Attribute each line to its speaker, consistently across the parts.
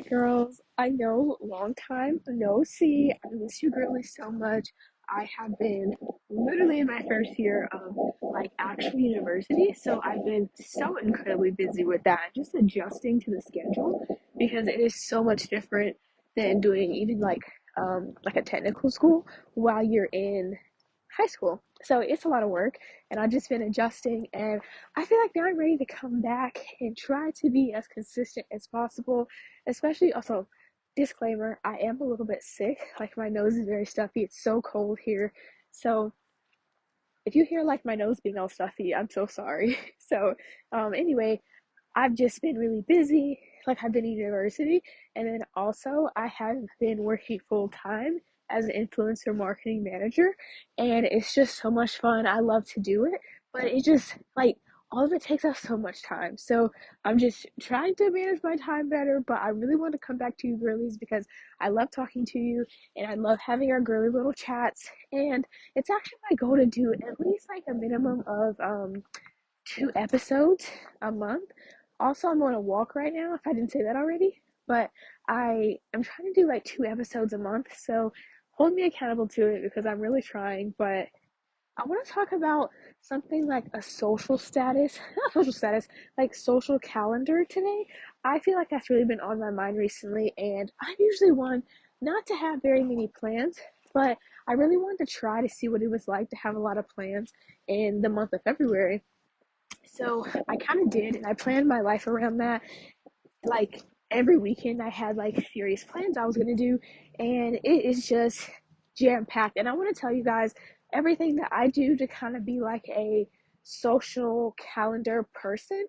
Speaker 1: Girls, I know, long time no see. I miss you girlies so much. I have been literally in my first year of like actual university, so I've been so incredibly busy with that, just adjusting to the schedule because it is so much different than doing even like a technical school while you're in high school. So it's a lot of work, and I've just been adjusting, and I feel like now I'm ready to come back and try to be as consistent as possible. Especially also, disclaimer, I am a little bit sick. Like my nose is very stuffy. It's so cold here. So if you hear like my nose being all stuffy, I'm so sorry. So anyway, I've just been really busy. Like I've been in university, and then also I have been working full time as an influencer marketing manager, and it's just so much fun. I love to do it, but it just like all of it takes up so much time. So I'm just trying to manage my time better, but I really want to come back to you girlies because I love talking to you and I love having our girly little chats. And it's actually my goal to do at least like a minimum of 2 episodes a month. Also, I'm on a walk right now, if I didn't say that already. But I am trying to do like 2 episodes a month. So hold me accountable to it because I'm really trying. But I want to talk about something like a social status, not social status, like social calendar today. I feel like that's really been on my mind recently. And I'm usually one not to have very many plans, but I really wanted to try to see what it was like to have a lot of plans in the month of February. So I kind of did, and I planned my life around that. Like every weekend, I had like serious plans I was gonna do, and it is just jam packed. And I want to tell you guys everything that I do to kind of be like a social calendar person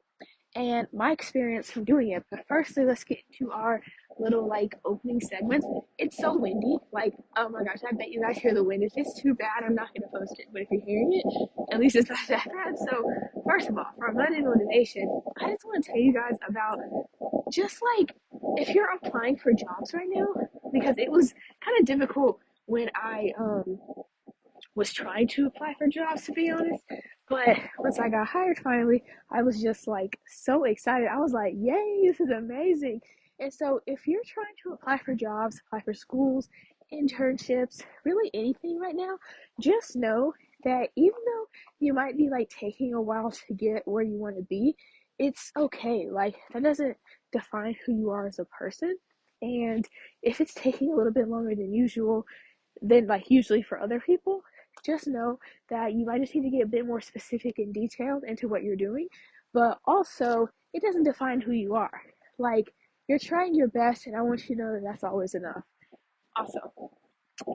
Speaker 1: and my experience from doing it. But firstly, let's get into our little like opening segments. It's so windy. Like, oh my gosh, I bet you guys hear the wind. If it's too bad, I'm not gonna post it. But if you're hearing it, at least it's not that bad. So, first of all, for Monday motivation, I just want to tell you guys about just like if you're applying for jobs right now, because it was kind of difficult when I was trying to apply for jobs, to be honest. But once I got hired finally, I was just like so excited. I was like, yay, this is amazing. And so if you're trying to apply for jobs, apply for schools, internships, really anything right now, just know that even though you might be like taking a while to get where you want to be, it's okay. Like that doesn't define who you are as a person. And if it's taking a little bit longer than usual, than like usually for other people, just know that you might just need to get a bit more specific and detailed into what you're doing. But also, it doesn't define who you are. Like, you're trying your best, and I want you to know that that's always enough. Also,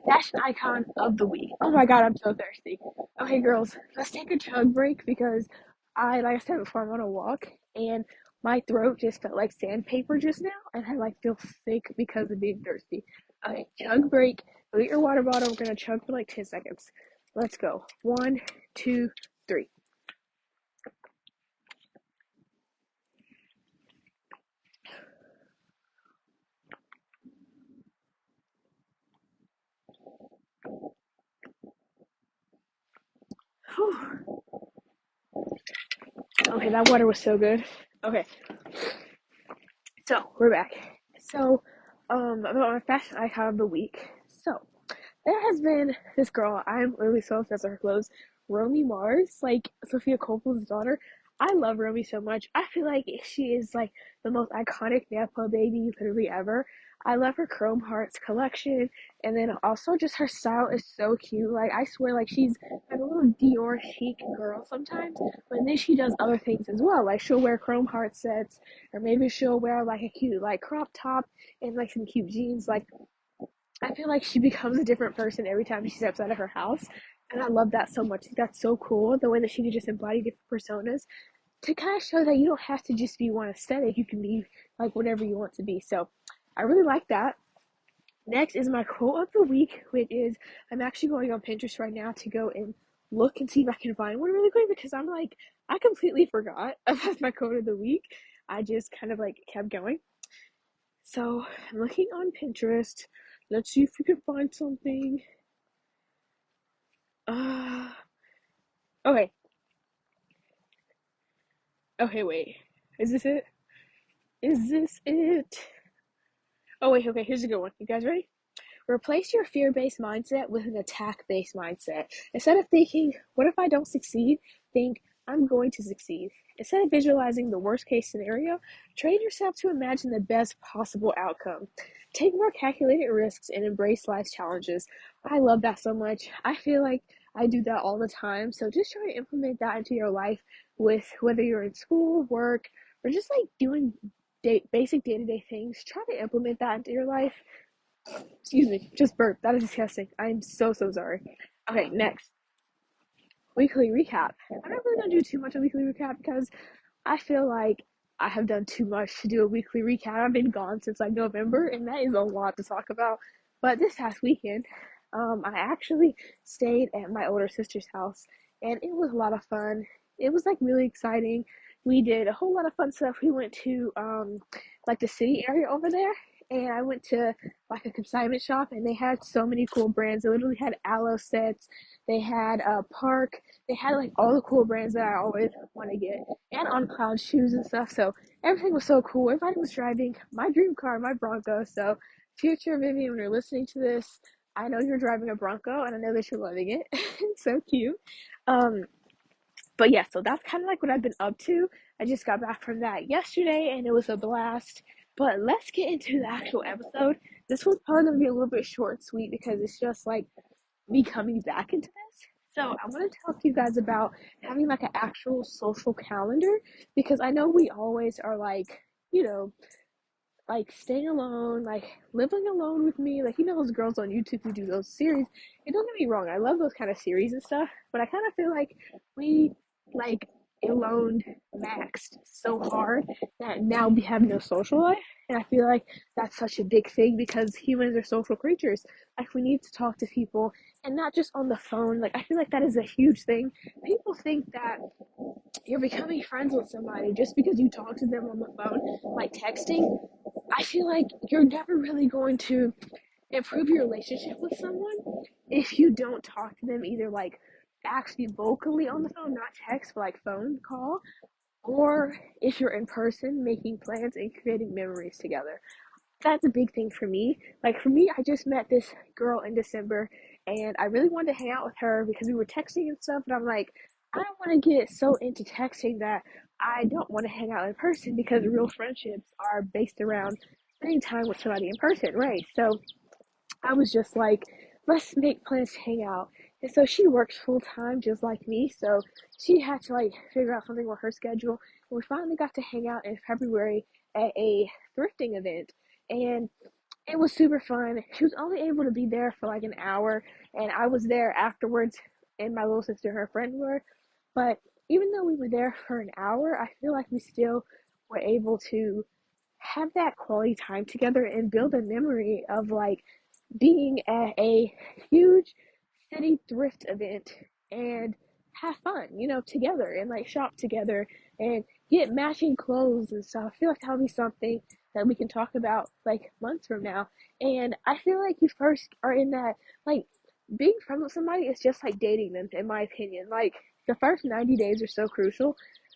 Speaker 1: fashion icon of the week. Oh my god, I'm so thirsty. Okay, girls, let's take a chug break because like I said before, I'm on a walk and my throat just felt like sandpaper just now, and I like feel sick because of being thirsty. Okay, chug break. Go get your water bottle. We're gonna chug for like 10 seconds. Let's go. One, two, three. Whew. Okay, that water was so good. Okay, so we're back. So, about my fashion icon of the week. So, there has been this girl, I'm literally so obsessed with her clothes, Romy Mars, like Sophia Coppola's daughter. I love Romy so much. I feel like she is like the most iconic Nepo baby literally ever. I love her Chrome Hearts collection, and then also just her style is so cute. Like I swear, like she's like a little Dior chic girl sometimes, but then she does other things as well. Like she'll wear Chrome Heart sets, or maybe she'll wear like a cute like crop top and like some cute jeans. Like I feel like she becomes a different person every time she steps out of her house. And I love that so much. That's so cool. The way that she can just embody different personas to kind of show that you don't have to just be one aesthetic. You can be like whatever you want to be. So I really like that. Next is my quote of the week, which is I'm actually going on Pinterest right now to go and look and see if I can find one really quick because I'm like, I completely forgot about my quote of the week. I just kind of like kept going. So I'm looking on Pinterest. Let's see if we can find something. Uh, okay. Okay, wait. Is this it? Is this it? Oh, wait, okay, here's a good one. You guys ready? Replace your fear based mindset with an attack based mindset. Instead of thinking, what if I don't succeed? Think, I'm going to succeed. Instead of visualizing the worst case scenario, train yourself to imagine the best possible outcome. Take more calculated risks and embrace life's challenges. I love that so much. I feel like I do that all the time. So just try to implement that into your life with whether you're in school, work, or just like doing basic day to day things. Try to implement that into your life. Excuse me, just burped. That is disgusting. I am so, so sorry. Okay, next. Weekly recap. I'm not really gonna do too much of weekly recap because I feel like I have done too much to do a weekly recap. I've been gone since like November, and that is a lot to talk about. But this past weekend, I actually stayed at my older sister's house, and it was a lot of fun. It was like really exciting. We did a whole lot of fun stuff. We went to like the city area over there, and I went to like a consignment shop, and they had so many cool brands. They literally had aloe sets. They had a park. They had like all the cool brands that I always want to get and on cloud shoes and stuff. So everything was so cool. Everybody was driving my dream car, my Bronco. So future Vivian, when you're listening to this, I know you're driving a Bronco and I know that you're loving it. It's so cute. Um, but yeah, so that's kind of like what I've been up to. I just got back from that yesterday and it was a blast. But let's get into the actual episode. This one's probably gonna be a little bit short and sweet because it's just like me coming back into this. So I want to talk to you guys about having like an actual social calendar because I know we always are like, you know, like staying alone, like living alone with me. Like you know those girls on YouTube who do those series. And don't get me wrong, I love those kind of series and stuff, but I kind of feel like we like alone maxed so hard that now we have no social life. And I feel like that's such a big thing because humans are social creatures. Like we need to talk to people and not just on the phone. Like I feel like that is a huge thing. People think that you're becoming friends with somebody just because you talk to them on the phone, like texting. I feel like you're never really going to improve your relationship with someone if you don't talk to them either like actually vocally on the phone, not text, but like phone call, or if you're in person making plans and creating memories together. That's a big thing for me. Like for me, I just met this girl in December and I really wanted to hang out with her because we were texting and stuff, but I'm like, I don't want to get so into texting that I don't want to hang out in person because real friendships are based around spending time with somebody in person, right? So I was just like, let's make plans to hang out. And so she works full time just like me, so she had to like figure out something with her schedule. And we finally got to hang out in February at a thrifting event. And it was super fun. She was only able to be there for like an hour, and I was there afterwards, and my little sister and her friend were. But even though we were there for an hour, I feel like we still were able to have that quality time together and build a memory of like being at a huge city thrift event and have fun, you know, together and like shop together and get matching clothes and stuff. I feel like that'll be something that we can talk about like months from now. And I feel like you first are in that like being friends with somebody is just like dating them, in my opinion. Like the first 90 days are so crucial.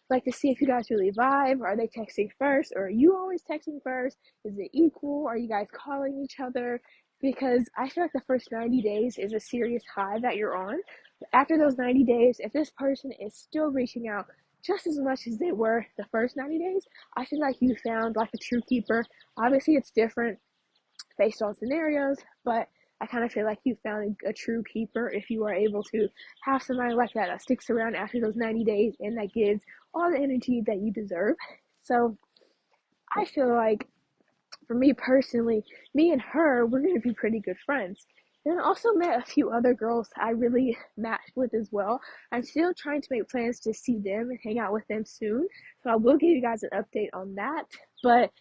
Speaker 1: Like to see if you guys really vibe. Are they texting first? Or are you always texting first? Is it equal? Are you guys calling each other? Because I feel like the first 90 days is a serious high that you're on. After those 90 days, if this person is still reaching out just as much as they were the first 90 days, I feel like you found like a true keeper. Obviously, it's different based on scenarios, but I kind of feel like you found a true keeper if you are able to have somebody like that that sticks around after those 90 days and that gives all the energy that you deserve. So I feel like for me personally, me and her, we're gonna be pretty good friends. And I also met a few other girls I really matched with as well. I'm still trying to make plans to see them and hang out with them soon. So I will give you guys an update on that. But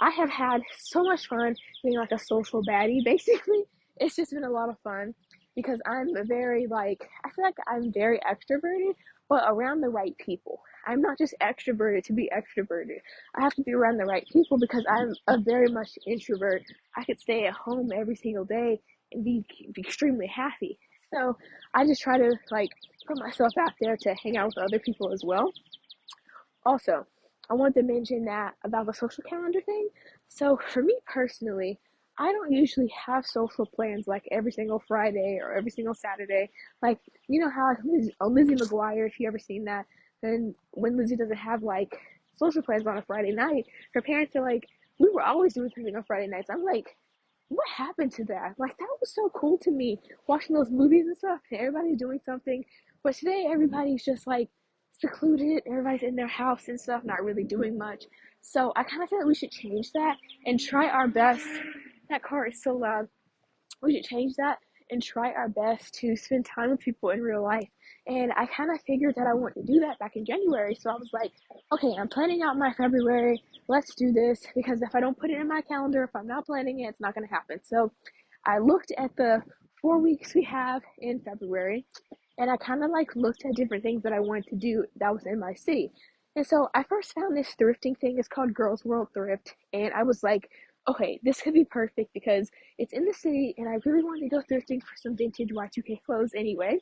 Speaker 1: I have had so much fun being like a social baddie. Basically, it's just been a lot of fun because I'm a very like I feel like I'm very extroverted, but around the right people. I'm not just extroverted to be extroverted. I have to be around the right people because I'm a very much introvert. I could stay at home every single day and be extremely happy. So I just try to like put myself out there to hang out with other people as well. Also, I wanted to mention that about the social calendar thing. So for me personally, I don't usually have social plans like every single Friday or every single Saturday. Like, you know how Lizzie McGuire, if you ever seen that, then when Lizzie doesn't have like social plans on a Friday night, her parents are like, we were always doing something on Friday nights. I'm like, what happened to that? Like that was so cool to me, watching those movies and stuff, and everybody doing something. But today everybody's just like secluded, everybody's in their house and stuff, not really doing much. So I kind of feel like we should change that and try our best. That car is so loud. We should change that and try our best to spend time with people in real life. And I kind of figured that I wanted to do that back in January. So I was like, okay, I'm planning out my February. Let's do this because if I don't put it in my calendar, if I'm not planning it, it's not going to happen. So I looked at the 4 weeks we have in February and I kind of like looked at different things that I wanted to do that was in my city. And so I first found this thrifting thing. It's called Girls World Thrift. And I was like, okay, this could be perfect because it's in the city and I really wanted to go thrifting for some vintage Y2K clothes anyway.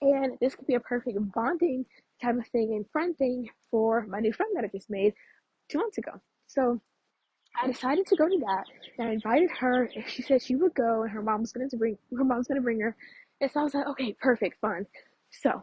Speaker 1: And this could be a perfect bonding type of thing and friend thing for my new friend that I just made 2 months ago. So I decided to go to that, and I invited her, and she said she would go, and her mom's gonna bring her, and so I was like, okay, perfect, fun. So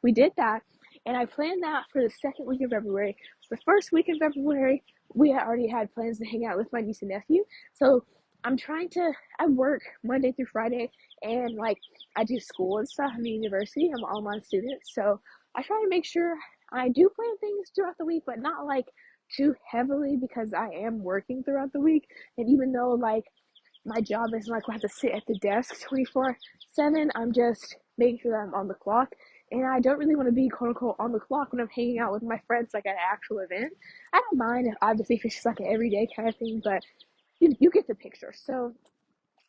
Speaker 1: we did that, and I planned that for the second week of February. So the first week in February, we had already had plans to hang out with my niece and nephew. So I work Monday through Friday, and like I do school and stuff. I'm in university. I'm an online student, so I try to make sure I do plan things throughout the week, but not like too heavily because I am working throughout the week. And even though like my job is like I have to sit at the desk 24/7, I'm just making sure that I'm on the clock. And I don't really want to be quote unquote on the clock when I'm hanging out with my friends like at an actual event. I don't mind if obviously if it's just like an everyday kind of thing, but you get the picture. So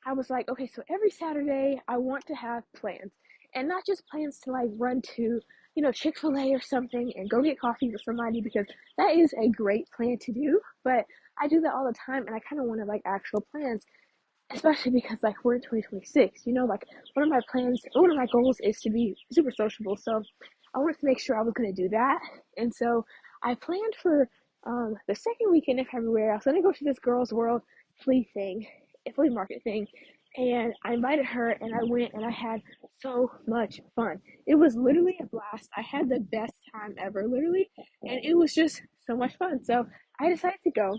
Speaker 1: I was like, okay, so every Saturday I want to have plans. And not just plans to like run to, Chick-fil-A or something and go get coffee with somebody because that is a great plan to do. But I do that all the time and I kind of want to like actual plans, especially because like we're in 2026, like one of my goals is to be super sociable. So I wanted to make sure I was going to do that. And so I planned for the second weekend of February. I was going to go to this girls world flea thing, flea market thing. And I invited her and I went and I had so much fun. It was literally a blast. I had the best time ever, literally. And it was just so much fun. So I decided to go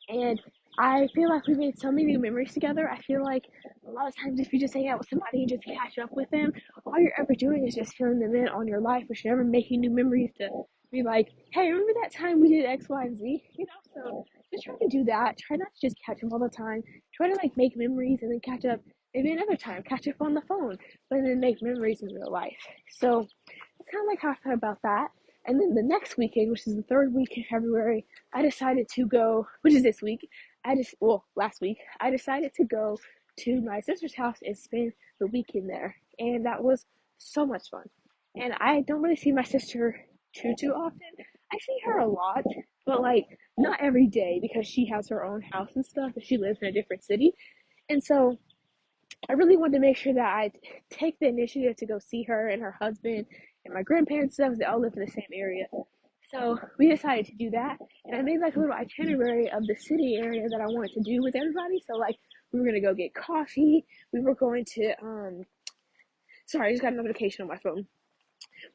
Speaker 1: and I feel like we made so many new memories together. I feel like a lot of times if you just hang out with somebody and just catch up with them, all you're ever doing is just filling them in on your life, but you're never making new memories to be like, hey, remember that time we did X, Y, and Z? So just try to do that. Try not to just catch up all the time. Try to like make memories and then catch up maybe another time. Catch up on the phone, but then make memories in real life. So it's kind of like how I felt about that. And then the next weekend, which is the third week in February, I decided to go, which is this week. Last week, I decided to go to my sister's house and spend the weekend there. And that was so much fun. And I don't really see my sister too often. I see her a lot, but like not every day because she has her own house and stuff and she lives in a different city. And so I really wanted to make sure that I take the initiative to go see her and her husband and my grandparents and stuff. They all live in the same area. So we decided to do that. And I made like a little itinerary of the city area that I wanted to do with everybody. So like we were gonna go get coffee. We were going to sorry, I just got a notification on my phone.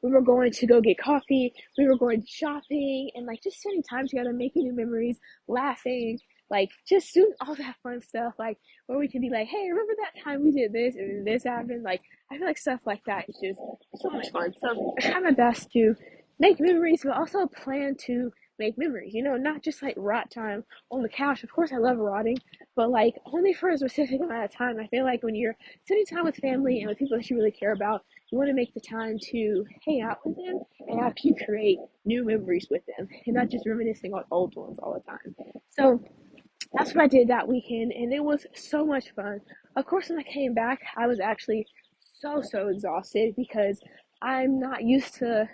Speaker 1: We were going to go get coffee. We were going shopping and like just spending time together, making new memories, laughing, like just doing all that fun stuff. Like where we can be like, hey, remember that time we did this and this happened? Like I feel like stuff like that is just so much fun. So I try my best to make memories, but also plan to make memories. Not just like rot time on the couch. Of course, I love rotting, but like only for a specific amount of time. I feel like when you're spending time with family and with people that you really care about, you want to make the time to hang out with them and actually create new memories with them and not just reminiscing on old ones all the time. So that's what I did that weekend and it was so much fun. Of course, when I came back, I was actually so exhausted because I'm not used to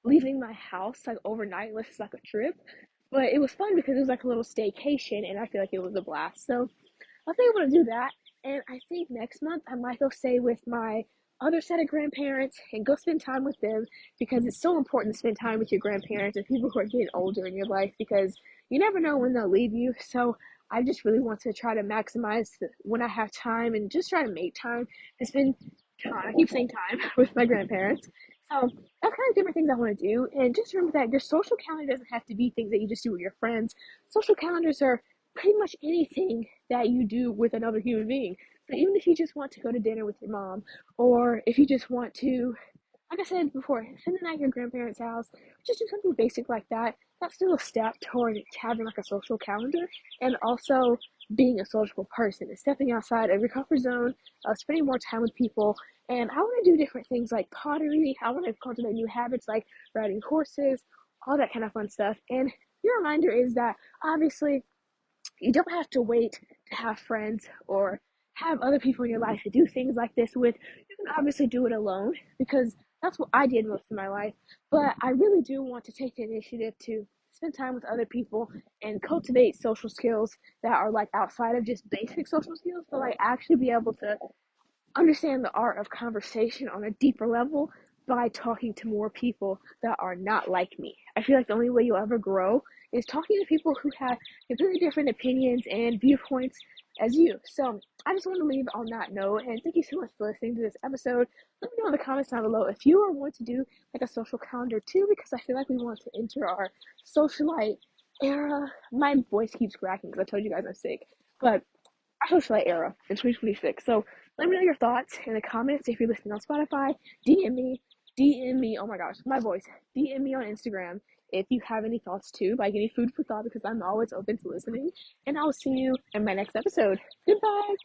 Speaker 1: leaving my house like overnight unless it's like a trip. But it was fun because it was like a little staycation and I feel like it was a blast. So I was able to do that. And I think next month I might go stay with my other set of grandparents and go spend time with them because it's so important to spend time with your grandparents and people who are getting older in your life because you never know when they'll leave you. So I just really want to try to maximize when I have time and just try to make time to spend time. I keep saying time with my grandparents. So that's kind of different things I want to do. And just remember that your social calendar doesn't have to be things that you just do with your friends. Social calendars are pretty much anything that you do with another human being. So even if you just want to go to dinner with your mom, or if you just want to, like I said before, spend the night at your grandparents' house, just do something basic like that. That's still a step toward having like a social calendar and also being a sociable person and stepping outside of your comfort zone, spending more time with people. And I want to do different things like pottery. I want to cultivate new habits like riding horses, all that kind of fun stuff. And your reminder is that obviously you don't have to wait to have friends or have other people in your life to do things like this with. You can obviously do it alone because that's what I did most of my life. But I really do want to take the initiative to spend time with other people and cultivate social skills that are like outside of just basic social skills, but like actually be able to understand the art of conversation on a deeper level by talking to more people that are not like me. I feel like the only way you'll ever grow is talking to people who have completely different opinions and viewpoints as you. So I just want to leave on that note, and thank you so much for listening to this episode. Let me know in the comments down below if you are want to do like a social calendar too, because I feel like we want to enter our socialite era. My voice keeps cracking because I told you guys I'm sick, but socialite era in 2026. So let me know your thoughts in the comments. If you're listening on Spotify, DM me, DM me. Oh my gosh, my voice. DM me on Instagram if you have any thoughts too. Like any food for thought because I'm always open to listening. And I'll see you in my next episode. Goodbye.